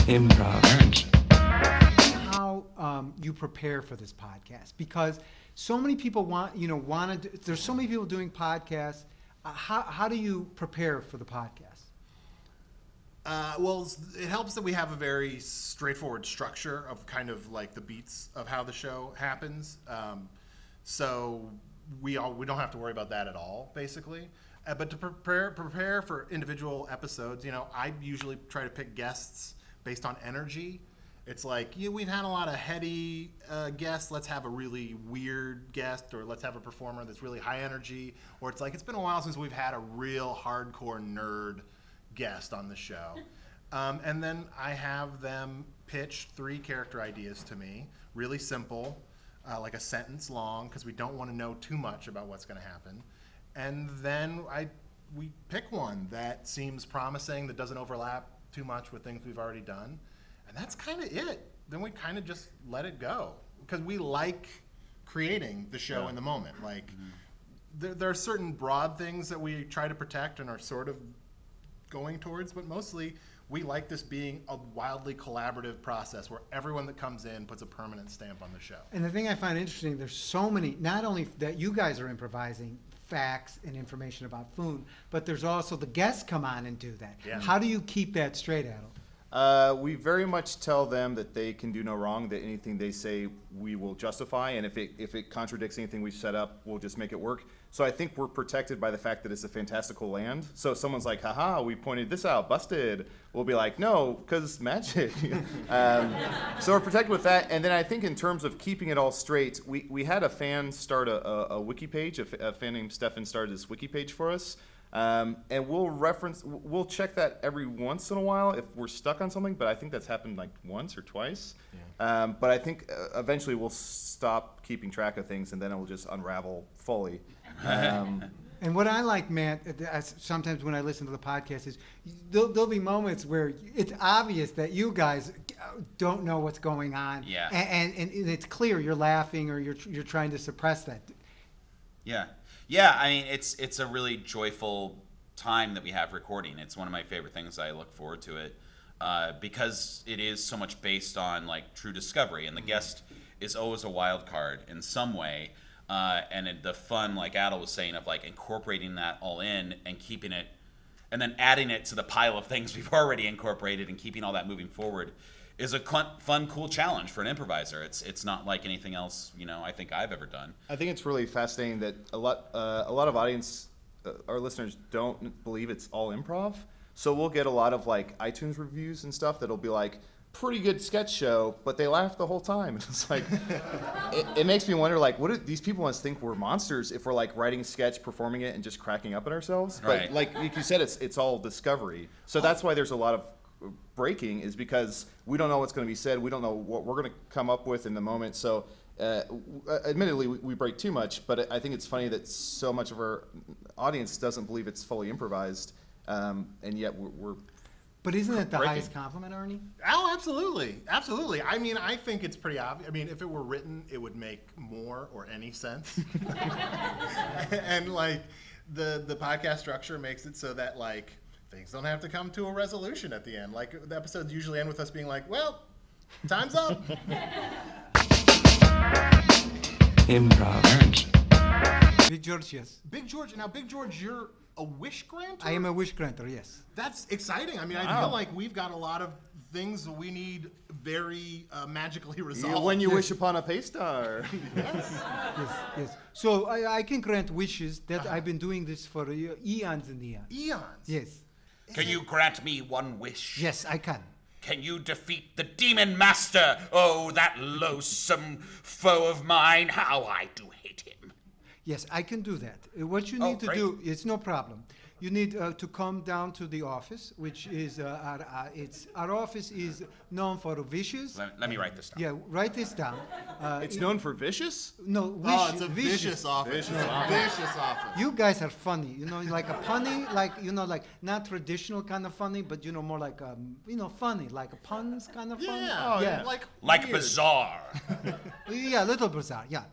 Improv. How you prepare for this podcast, because so many people there's so many people doing podcasts. How do you prepare for the podcast? Well, it helps that we have a very straightforward structure of kind of like the beats of how the show happens. So we don't have to worry about that at all, basically. But to prepare for individual episodes, I usually try to pick guests based on energy. It's like, we've had a lot of heady guests. Let's have a really weird guest, or let's have a performer that's really high energy. Or it's like, it's been a while since we've had a real hardcore nerd guest on the show. And then I have them pitch 3 character ideas to me, really simple, like a sentence long, because we don't want to know too much about what's going to happen. And then we pick one that seems promising, that doesn't overlap too much with things we've already done. And that's kind of it. Then we kind of just let it go, because we like creating the show in the moment. Like, there are certain broad things that we try to protect and are sort of going towards, but mostly we like this being a wildly collaborative process where everyone that comes in puts a permanent stamp on the show. And the thing I find interesting, there's so many, not only that you guys are improvising facts and information about food, but there's also the guests come on and do that. Yeah. How do you keep that straight, Adal? We very much tell them that they can do no wrong, that anything they say we will justify, and if it contradicts anything we've set up, we'll just make it work. So I think we're protected by the fact that it's a fantastical land. So if someone's like, haha, we pointed this out, busted, we'll be like, no, because magic. So we're protected with that. And then I think in terms of keeping it all straight, we had a fan start a wiki page. A fan named Stefan started this wiki page for us. And we'll check that every once in a while if we're stuck on something, but I think that's happened like once or twice. Yeah. But I think eventually we'll stop keeping track of things, and then it will just unravel fully. And what I like, Matt, sometimes when I listen to the podcast is there'll be moments where it's obvious that you guys don't know what's going on. Yeah. And it's clear you're laughing or you're trying to suppress that. Yeah. Yeah, I mean, it's a really joyful time that we have recording. It's one of my favorite things. I look forward to it because it is so much based on like true discovery, and the guest is always a wild card in some way. The fun, like Adal was saying, of like incorporating that all in and keeping it, and then adding it to the pile of things we've already incorporated and keeping all that moving forward is a fun, cool challenge for an improviser. It's not like anything else, I think I've ever done. I think it's really fascinating that a lot of audience, our listeners, don't believe it's all improv. So we'll get a lot of like iTunes reviews and stuff that'll be like, pretty good sketch show, but they laugh the whole time. It's like, it makes me wonder, like, what do these people must think we're monsters if we're like writing a sketch, performing it, and just cracking up at ourselves? Right. But like you said, it's all discovery. So that's why there's a lot of breaking, is because we don't know what's going to be said. We don't know what we're going to come up with in the moment. So admittedly, we break too much, but I think it's funny that so much of our audience doesn't believe it's fully improvised, and yet we're But isn't it the breaking. highest compliment, Arnie? Oh, absolutely. Absolutely. I mean, I think it's pretty obvious. I mean, if it were written, it would make more or any sense. And like the podcast structure makes it so that like things don't have to come to a resolution at the end. Like the episodes usually end with us being like, well, time's up. Improv. Big George, yes. Big George. Now, Big George, you're a wish granter? I am a wish granter, yes. That's exciting. I mean, I feel like we've got a lot of things we need very magically resolved. when you wish upon a pay star. Yes. So I can grant wishes. That I've been doing this for eons and eons. Eons. Yes. Can you grant me one wish? Yes, I can. Can you defeat the demon master? Oh, that loathsome foe of mine. How I do hate him. Yes, I can do that. What you need to great. do, it's no problem. You need to come down to the office, which is our office is known for wishes. Let me write this down. Yeah, write this down. It's known for vicious? No, wish, Oh, it's a wishes. vicious office. Vicious office. You guys are funny, like a punny, like not traditional kind of funny, but more like funny, like a puns kind of funny. Yeah. Yeah. Like Like weird. bizarre. Yeah, a little bizarre. Yeah.